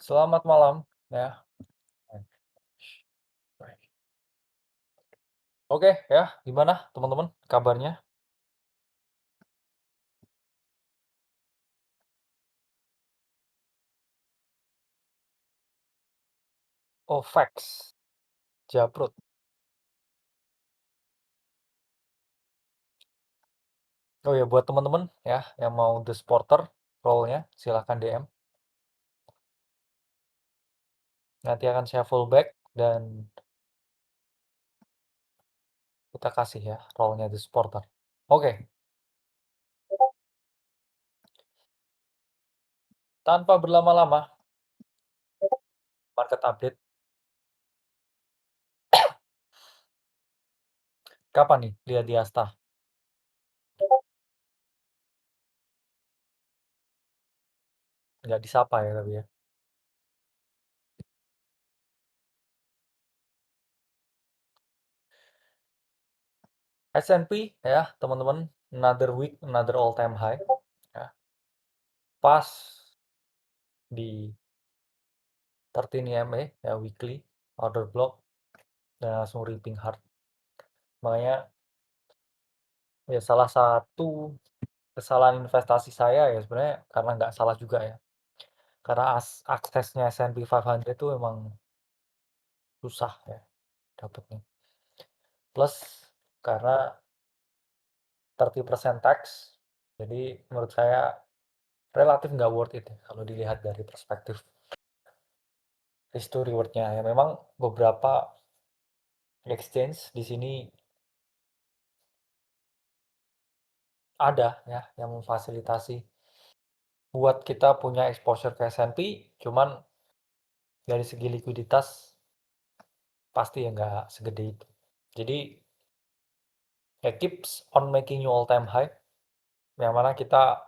Selamat malam ya. Oke ya, gimana teman-teman kabarnya? Oh, facts, Japrut. Oh ya, buat teman-teman ya yang mau The Supporter role-nya silahkan DM. Nanti akan saya fullback dan kita kasih ya role-nya The Supporter. Oke, tanpa berlama-lama, market update. Kapan nih lihat di Asta? Nggak disapa ya tapi ya. S&P ya teman-teman, another week, another all time high. Ya. Pas di 13 EMA ya weekly order block dan langsung ripping hard. Makanya ya salah satu kesalahan investasi saya ya sebenarnya karena nggak salah juga ya. Karena aksesnya S&P 500 itu emang susah ya dapetnya. Plus karena 30% tax, jadi menurut saya relatif nggak worth it ya kalau dilihat dari perspektif risk to rewardnya ya. Memang beberapa exchange di sini ada ya yang memfasilitasi buat kita punya exposure ke S&P, cuman dari segi likuiditas pasti ya nggak segede itu. Jadi ya keeps on making you all time high, yang mana kita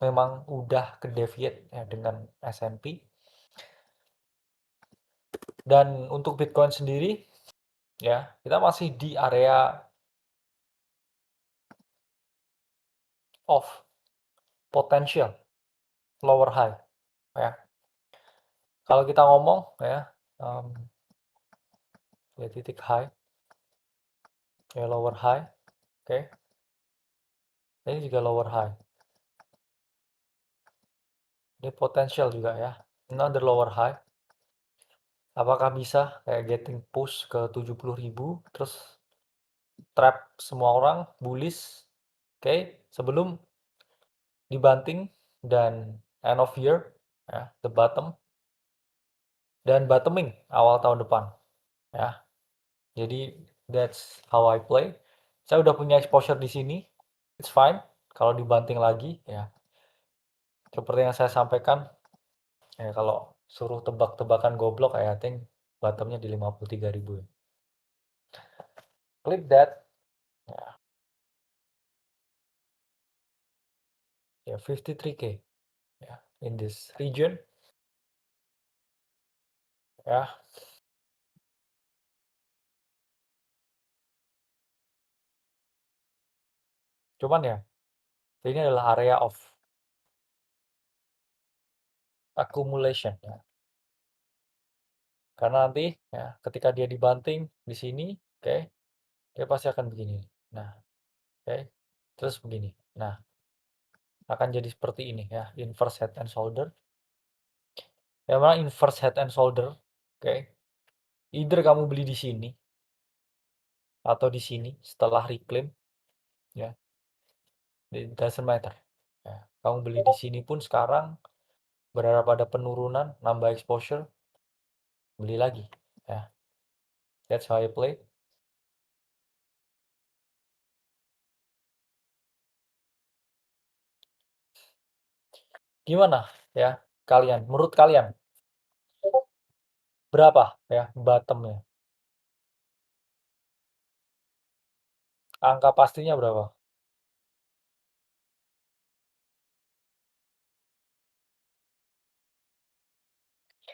memang udah ke deviate ya dengan S&P. Dan untuk Bitcoin sendiri ya kita masih di area of potential lower high ya. Kalau kita ngomong ya ya titik high ya lower high, oke. Ini juga lower high, ini potential juga ya, another lower high. Apakah bisa kayak getting push ke 70.000 terus trap semua orang bullish, oke, sebelum dibanting dan end of year ya, the bottom dan bottoming awal tahun depan ya. Jadi that's how I play. Saya udah punya exposure di sini, it's fine kalau dibanting lagi ya. Seperti yang saya sampaikan ya, kalau suruh tebak-tebakan goblok I think bottomnya di 53.000 ya. Click that ya, 53k ya in this region ya. Cuman ya ini adalah area of accumulation ya. Karena nanti ya ketika dia dibanting di sini, oke, dia pasti akan begini. Nah, oke, terus begini. Nah, akan jadi seperti ini ya, inverse head and shoulder. Yang mana inverse head and shoulder, oke. Either kamu beli di sini atau di sini setelah reclaim ya. It doesn't matter. Ya, kamu beli di sini pun sekarang berharap ada penurunan, nambah exposure, beli lagi ya. That's how I play. Gimana ya kalian? Menurut kalian berapa ya bottomnya? Angka pastinya berapa?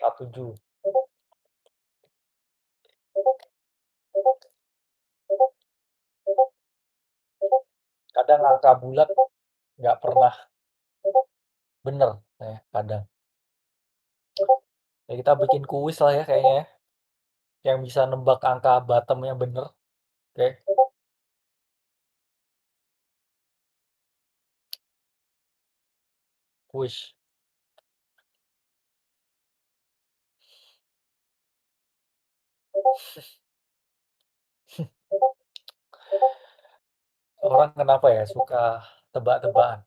47. Kadang angka bulat nggak pernah bener ya kadang. Ya kita bikin kuis lah ya kayaknya ya, yang bisa nebak angka bottom-nya bener. Oke, kuis. Orang kenapa ya suka tebak-tebakan?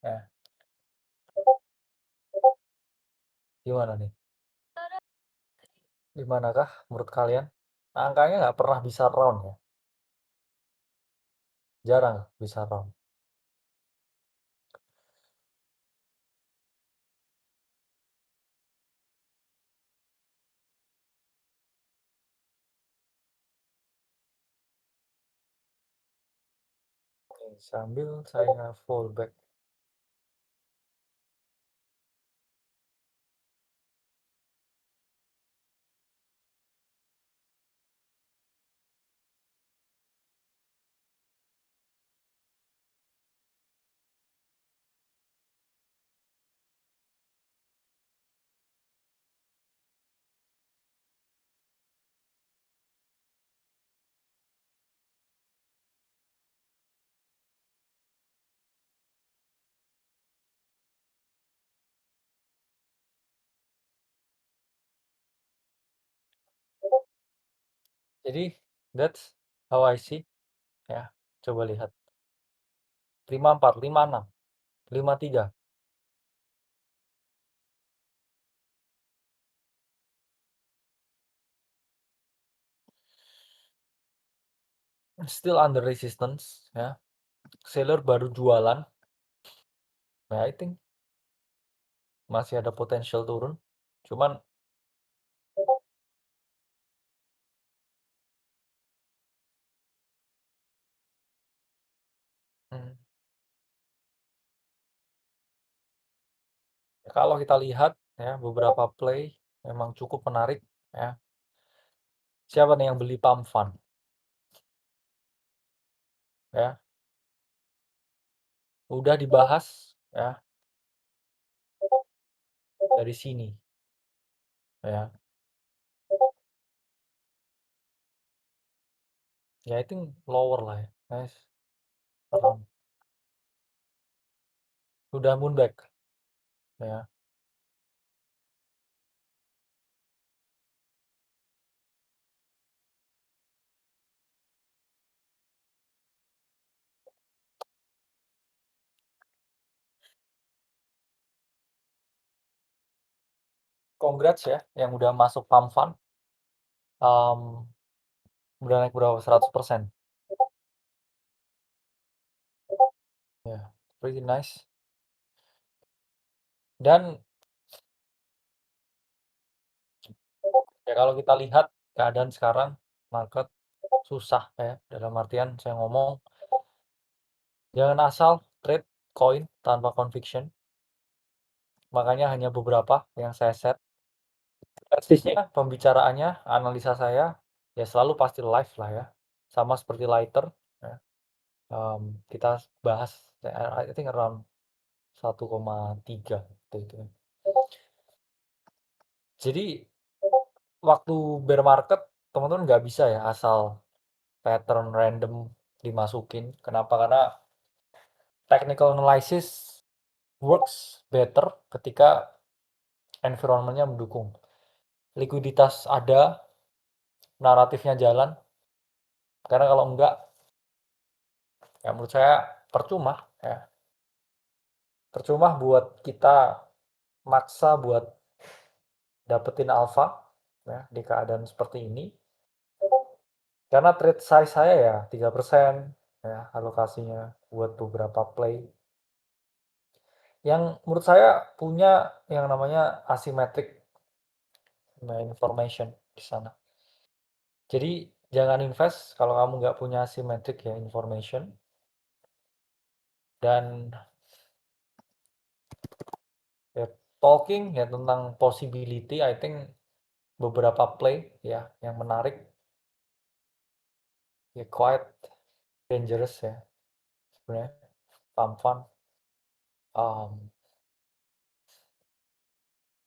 Ya, gimana nih? Gimanakah menurut kalian? Angkanya nggak pernah bisa round ya, jarang bisa round. Oke, sambil saya fallback. Jadi that's how I see ya. Coba lihat 54, 56, 53. Still under resistance ya. Seller baru jualan. Ya, I think masih ada potensial turun. Cuman hmm, kalau kita lihat ya beberapa play memang cukup menarik ya. Siapa nih yang beli pump fund ya? Udah dibahas ya dari sini ya. Ya I think lower lah ya. Guys, around. Udah moonback ya. Congrats ya yang udah masuk pump fund. Udah naik berapa? 100%. Ya, pretty nice. Dan ya kalau kita lihat keadaan sekarang market susah ya. Dalam artian saya ngomong jangan asal trade koin tanpa conviction. Makanya hanya beberapa yang saya set. Persisnya pembicaraannya, analisa saya ya selalu pasti live lah ya. Sama seperti lighter ya. Kita bahas I think around 1,3 itu ya. Jadi waktu bear market teman-teman nggak bisa ya asal pattern random dimasukin. Kenapa? Karena technical analysis works better ketika environment-nya mendukung. Likuiditas ada, naratifnya jalan. Karena kalau enggak, ya menurut saya percuma ya. Percuma buat kita maksa buat dapetin alpha ya di keadaan seperti ini. Karena trade size saya ya 3% ya alokasinya buat beberapa play yang menurut saya punya yang namanya asymmetric information di sana. Jadi jangan invest kalau kamu nggak punya asymmetric ya information. Dan ya talking ya tentang possibility, I think beberapa play ya yang menarik ya quite dangerous ya sebenarnya pump fund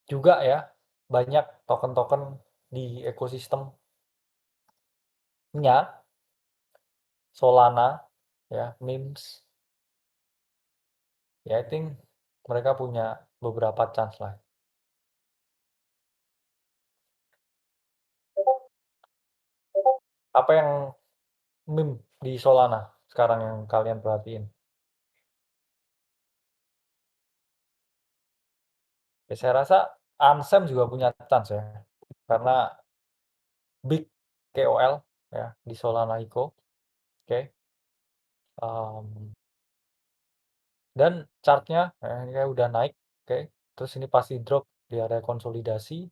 juga ya banyak token-token di ekosistemnya, Solana, ya, memes, ya I think mereka punya beberapa chance lah. Apa yang meme di Solana sekarang yang kalian perhatiin? Ya, saya rasa Ansem juga punya chance ya, karena big KOL ya di Solana Eco, oke. Dan chartnya ini kayak udah naik, oke. Terus ini pasti drop di area konsolidasi.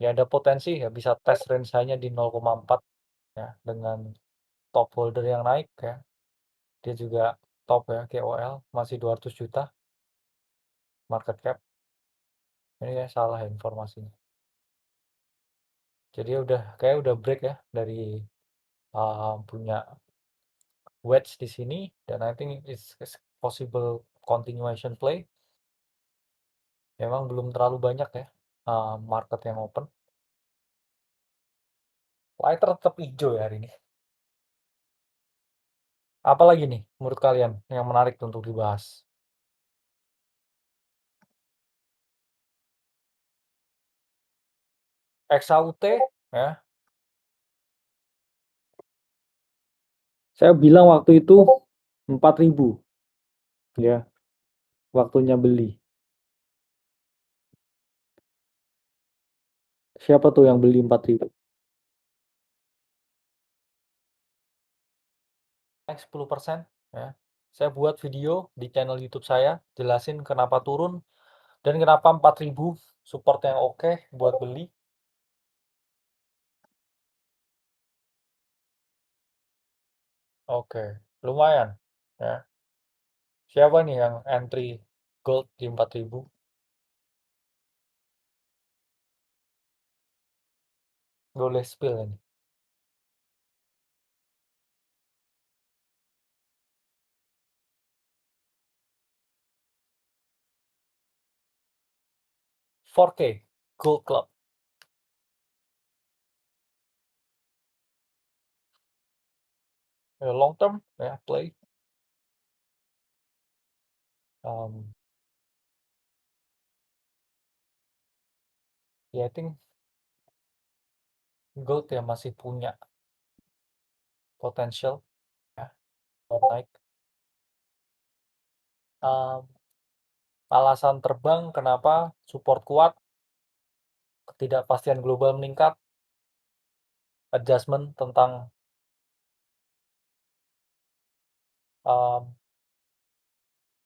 Ya ada potensi ya bisa tes range-nya di 0,4 ya dengan top holder yang naik ya. Dia juga top ya KOL masih 200 juta market cap. Ini ya salah ya informasinya. Jadi kayak udah break ya dari punya wedge di sini dan I think it's possible continuation play. Memang belum terlalu banyak ya market yang open. Lighter tetap hijau ya hari ini. Apalagi nih menurut kalian yang menarik untuk dibahas? XAUT ya. Saya bilang waktu itu 4.000 ya waktunya beli. Siapa tuh yang beli 4.000? Naik 10% ya. Saya buat video di channel YouTube saya jelasin kenapa turun dan kenapa 4.000 support yang oke buat beli. Oke, lumayan ya. Siapa nih yang entry gold di 4.000? Boleh spill ini. 4K Gold Club. Long term ya play. Ya I think gold ya masih punya potential ya buat naik. Alasan terbang kenapa support kuat, ketidakpastian global meningkat, adjustment tentang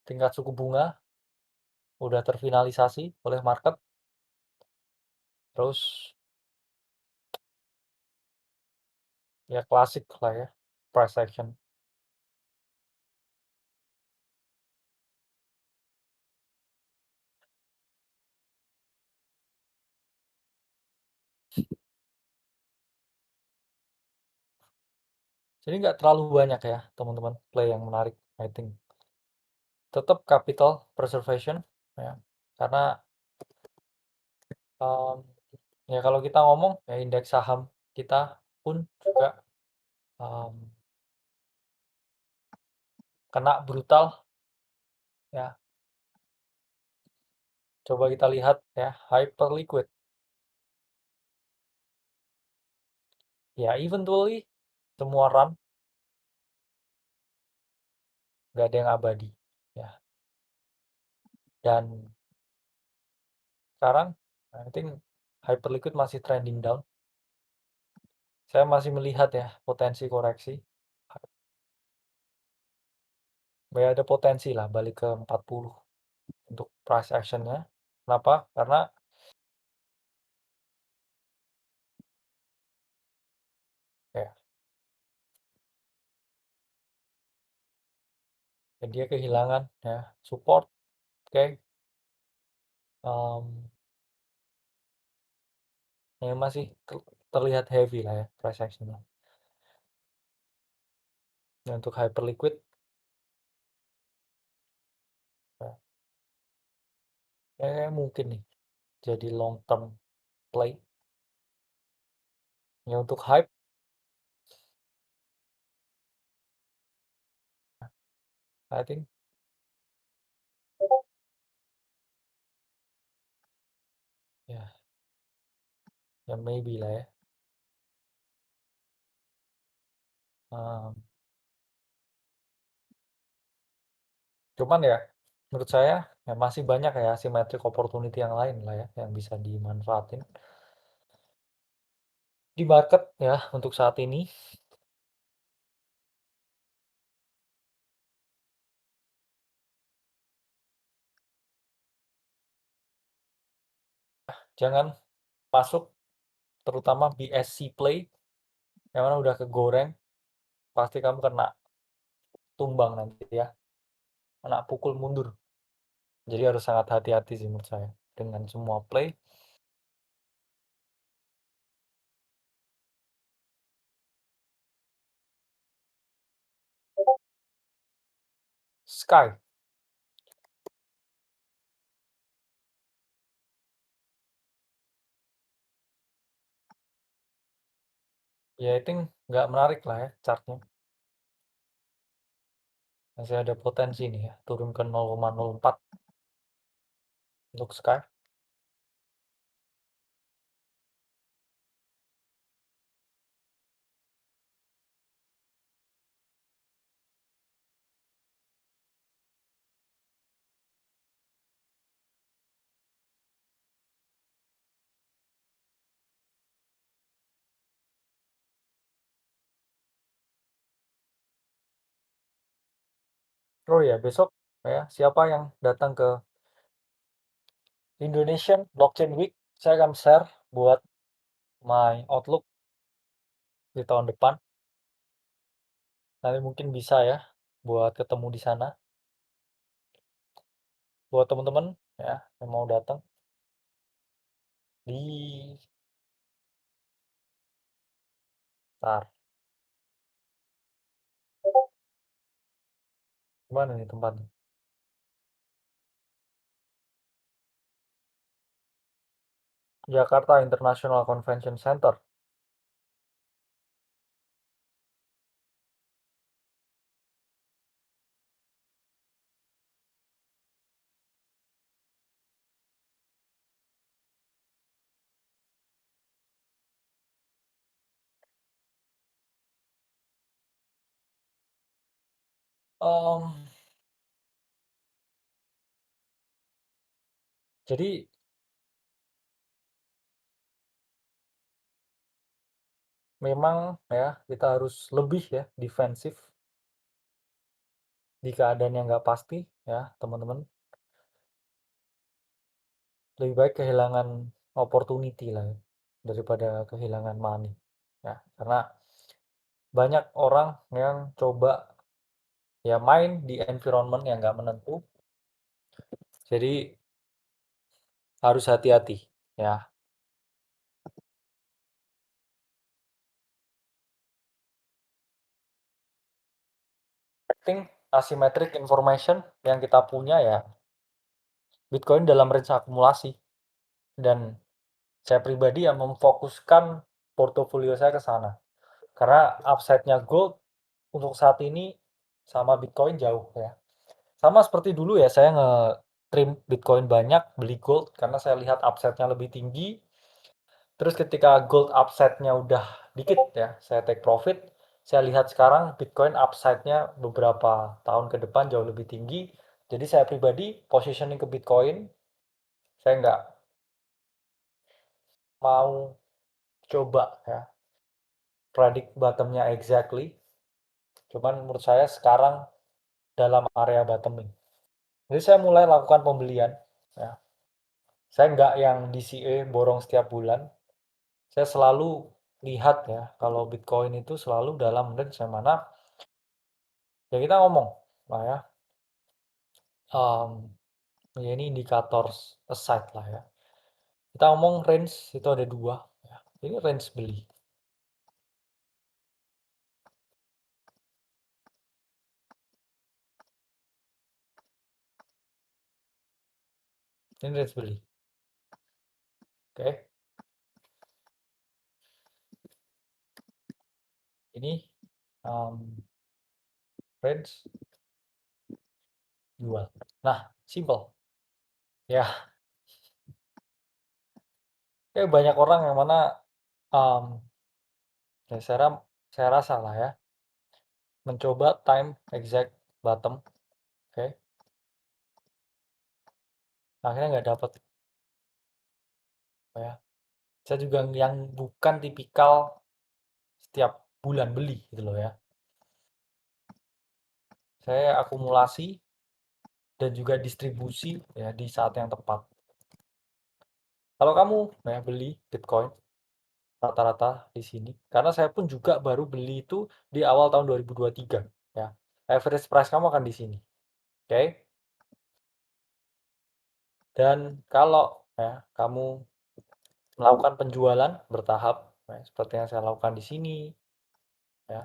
tingkat suku bunga udah terfinalisasi oleh market, terus ya klasik lah ya price action. Jadi nggak terlalu banyak ya teman-teman play yang menarik, I think. Tetap capital preservation ya, karena ya kalau kita ngomong ya indeks saham kita pun juga kena brutal ya. Coba kita lihat ya hyper liquid. Ya eventually semua run, nggak ada yang abadi ya. Dan sekarang I think hyperliquid masih trending down. Saya masih melihat ya potensi koreksi. Ya ada potensi lah balik ke 40 untuk price actionnya. Kenapa? Karena ya, ya dia kehilangan ya support, oke. Ya masih terlihat heavy lah ya price actionnya. Nah, untuk hyperliquid ya, mungkin nih jadi long term play. Ya untuk hype, I think ya, ya maybe lah ya. Um, Cuman ya menurut saya ya masih banyak ya asymmetric opportunity yang lain lah ya yang bisa dimanfaatin di market ya untuk saat ini. Jangan masuk terutama BSC play yang mana udah kegoreng, pasti kamu kena tumbang nanti ya, kena pukul mundur. Jadi harus sangat hati-hati sih menurut saya dengan semua play. Sky ya itu nggak menarik lah ya chartnya, masih ada potensi nih ya turun ke 0,04 untuk Sky. Oh ya besok ya siapa yang datang ke Indonesian Blockchain Week, saya akan share buat my outlook di tahun depan. Nanti mungkin bisa ya buat ketemu di sana. Buat teman-teman ya yang mau datang di tar mana nih tempatnya? Jakarta International Convention Center. Em, jadi memang ya kita harus lebih ya defensif di keadaan yang nggak pasti ya teman-teman. Lebih baik kehilangan opportunity lah ya, daripada kehilangan money ya karena banyak orang yang coba ya main di environment yang nggak menentu, jadi harus hati-hati ya. Penting asymmetric information yang kita punya ya Bitcoin dalam range akumulasi, dan saya pribadi yang memfokuskan portofolio saya ke sana karena upside-nya gold untuk saat ini sama Bitcoin jauh ya. Sama seperti dulu ya saya nge-trim Bitcoin banyak, beli gold karena saya lihat upside-nya lebih tinggi. Terus ketika gold upside-nya udah dikit ya, saya take profit. Saya lihat sekarang Bitcoin upside-nya beberapa tahun ke depan jauh lebih tinggi. Jadi saya pribadi positioning ke Bitcoin, saya nggak mau coba ya predict bottomnya exactly. Cuman menurut saya sekarang dalam area bottoming. Jadi saya mulai lakukan pembelian. Ya. Saya nggak yang DCA borong setiap bulan. Saya selalu lihat ya kalau Bitcoin itu selalu dalam range yang mana ya kita ngomong lah ya. um, ya ini indikator aside lah ya. Kita ngomong range itu ada dua. Ya. Ini range beli. Ini range beli. Oke, ini range jual. Nah, simple. Ya, kayak banyak orang yang mana um, ya saya rasa lah ya, mencoba time exact bottom, oke, akhirnya nggak dapat ya. Saya juga yang bukan tipikal setiap bulan beli gitu loh ya. Saya akumulasi dan juga distribusi ya di saat yang tepat. Kalau kamu ya beli Bitcoin rata-rata di sini, karena saya pun juga baru beli itu di awal tahun 2023 ya. Average price kamu akan di sini. Oke. Dan kalau ya kamu melakukan penjualan bertahap ya, seperti yang saya lakukan di sini ya,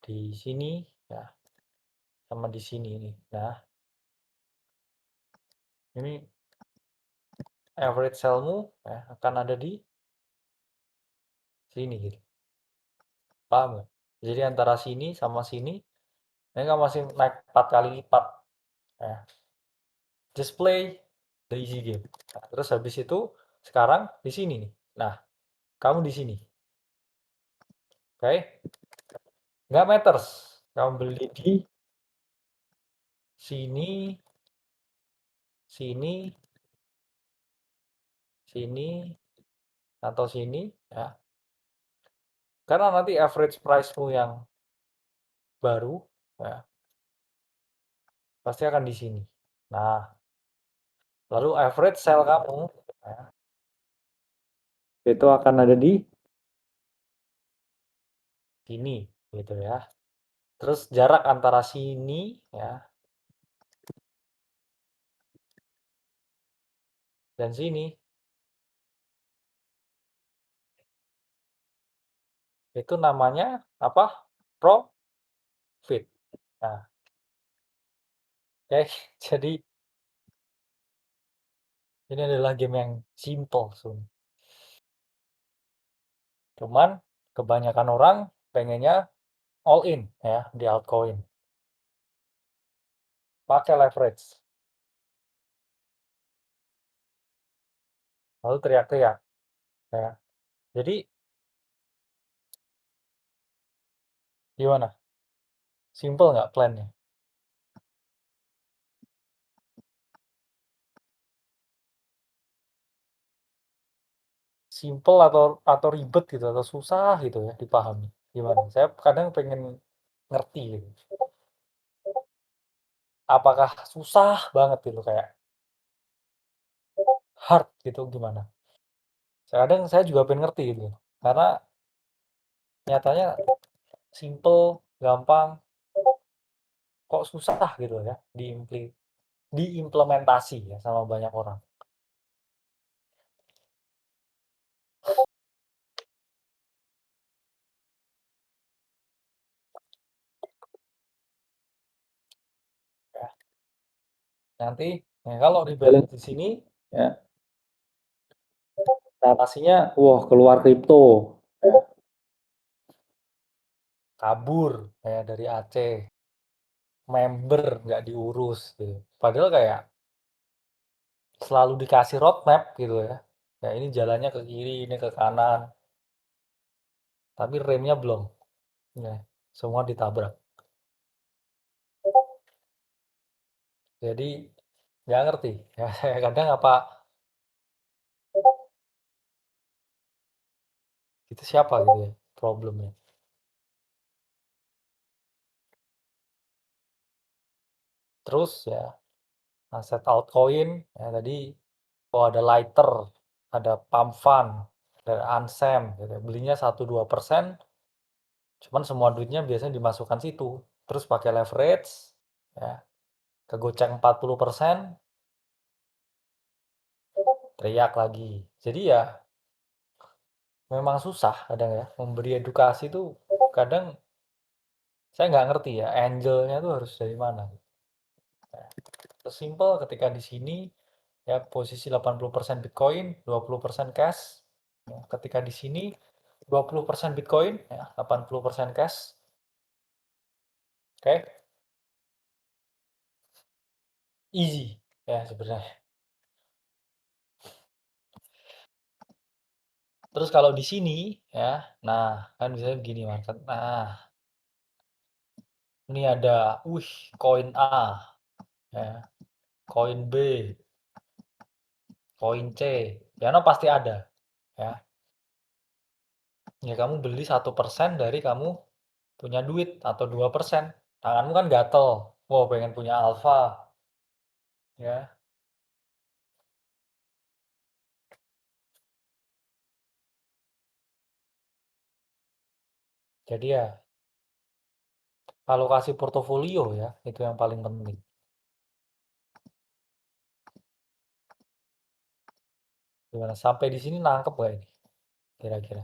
di sini ya, sama di sini ini. Nah, ini average sell-mu ya, akan ada di sini gitu. Paham nggak? Jadi antara sini sama sini, ini kan masih naik 4 kali lipat. Ya. Just play the easy game. Nah, terus habis itu sekarang di sini nih. Nah, kamu di sini. Oke? Nggak matters. Kamu beli di sini, sini, sini, atau sini ya. Karena nanti average price-mu yang baru ya, pasti akan di sini. Nah, lalu average sell kamu ya, itu akan ada di sini gitu ya. Terus jarak antara sini ya dan sini itu namanya apa? Profit. Nah, oke, jadi ini adalah game yang simple, Sun. Cuman kebanyakan orang pengennya all in ya di altcoin. Pakai leverage. Lalu teriak-teriak ya. Jadi gimana? Simple nggak plannya? Simple atau ribet gitu atau susah gitu ya dipahami? Gimana? Saya kadang pengen ngerti gitu. Apakah susah banget gitu kayak hard gitu gimana? Kadang saya juga pengen ngerti gitu. Karena nyatanya simple, gampang, kok susah gitu ya diimplementasi ya sama banyak orang. Ya. Nanti ya kalau rebalance di sini ya narasinya wah keluar kripto ya, kabur kayak dari Aceh, member nggak diurus gitu. Padahal kayak selalu dikasih roadmap gitu ya. Ya ini jalannya ke kiri, ini ke kanan, tapi remnya belum. Ya, semua ditabrak. Jadi nggak ngerti. Ya saya kadang apa itu siapa gitu ya problemnya. Terus ya aset altcoin ya tadi oh ada Lighter, ada Pump Fund, ada Ansem gitu. Belinya 1-2%, cuman semua duitnya biasanya dimasukkan situ. Terus pakai leverage ya, kegocek 40%, teriak lagi. Jadi ya memang susah kadang ya memberi edukasi itu kadang saya nggak ngerti ya angelnya tuh harus dari mana. Ya, simple ketika di sini ya posisi 80% Bitcoin, 20% cash. Ya, ketika di sini 20% Bitcoin, ya, 80% cash. Oke, easy ya sebenarnya. Terus kalau di sini ya, nah kan bisa begini market. Nah, ini ada, koin A, ya, koin B, koin C, ya no pasti ada, ya. Ya kamu beli 1% dari kamu punya duit atau 2%, tanganmu kan gatel, wow pengen punya alpha, ya. Jadi ya alokasi portofolio ya itu yang paling penting. Gimana sampai di sini nangkep gak ini kira-kira?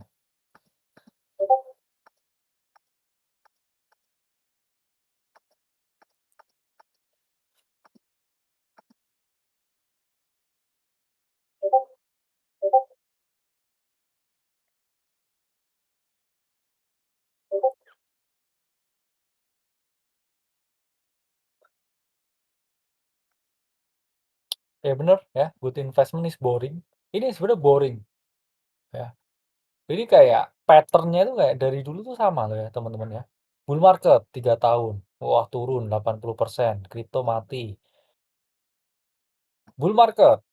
Ya bener ya, good investment is boring. Ini sebenarnya boring ya. Ini kayak patternnya itu kayak dari dulu tuh sama loh ya teman-teman ya. Bull market 3 tahun, wah turun 80%, kripto mati. Bull market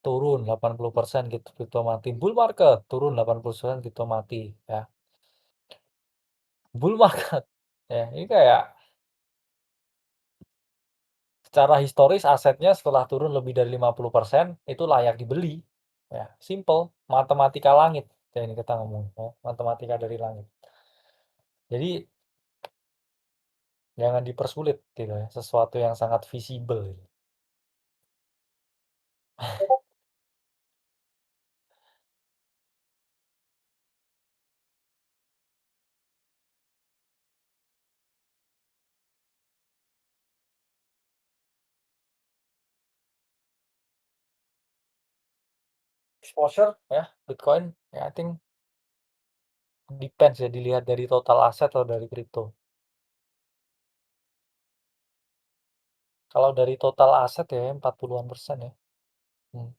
turun 80% gitu, kripto mati. Bull market turun 80% kripto mati ya. Bull market ya, ini kayak secara historis asetnya setelah turun lebih dari 50% itu layak dibeli. Ya, simple, matematika langit. Ya ini kita ngomong ya, matematika dari langit. Jadi jangan dipersulit gitu ya, sesuatu yang sangat visible gitu. Exposure ya, Bitcoin ya I think depends ya, dilihat dari total aset atau dari kripto. Kalau dari total aset ya 40-an persen ya. Hmm.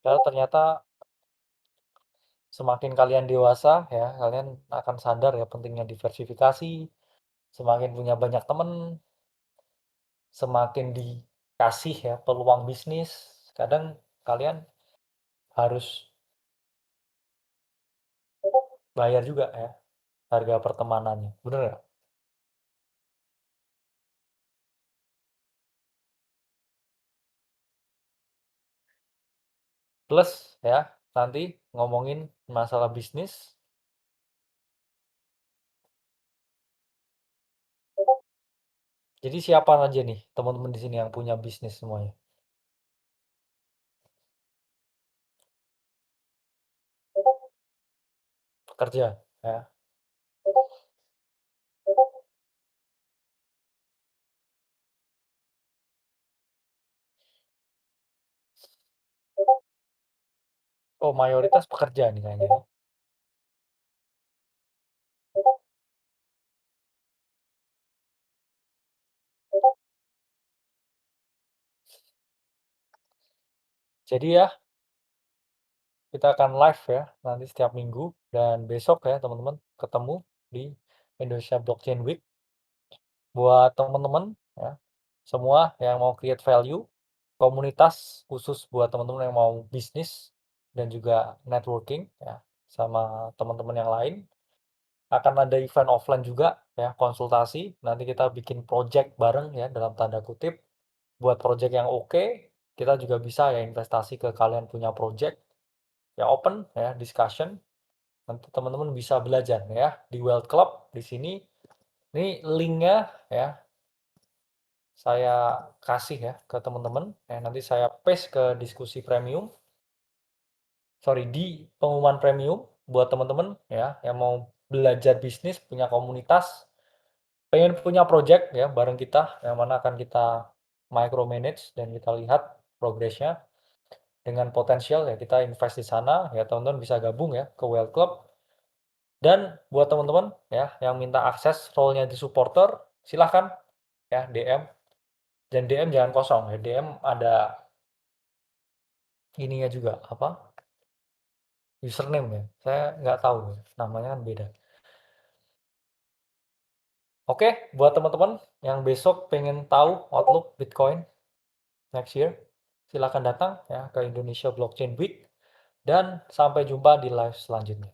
Karena ternyata semakin kalian dewasa ya, kalian akan sadar ya pentingnya diversifikasi, semakin punya banyak temen, semakin dikasih ya peluang bisnis, kadang kalian harus bayar juga ya harga pertemanannya, bener nggak? Plus ya nanti ngomongin masalah bisnis, jadi siapa aja nih teman-teman di sini yang punya bisnis semuanya? Pekerja ya. Oh mayoritas pekerja nih kayaknya ya. Jadi ya kita akan live ya nanti setiap minggu dan besok ya teman-teman ketemu di Indonesia Blockchain Week. Buat teman-teman ya, semua yang mau create value, komunitas khusus buat teman-teman yang mau bisnis dan juga networking ya sama teman-teman yang lain. Akan ada event offline juga ya, konsultasi. Nanti kita bikin project bareng ya dalam tanda kutip. Buat project yang oke, kita juga bisa ya investasi ke kalian punya project. Ya open ya discussion. Nanti teman-teman bisa belajar ya di World Club di sini. Ini linknya ya saya kasih ya ke teman-teman. Nanti saya paste ke diskusi premium. Sorry, di pengumuman premium buat teman-teman ya yang mau belajar bisnis, punya komunitas, pengen punya project ya bareng kita, yang mana akan kita micromanage dan kita lihat progresnya dengan potensial ya kita invest di sana, ya teman-teman bisa gabung ya ke Well Club. Dan buat teman-teman ya yang minta akses role-nya di supporter, silahkan ya DM. Dan DM jangan kosong ya, DM ada ininya juga, apa, username ya. Saya nggak tahu ya, namanya kan beda. Oke, buat teman-teman yang besok pengen tahu outlook Bitcoin next year, silakan datang ya ke Indonesia Blockchain Week dan sampai jumpa di live selanjutnya.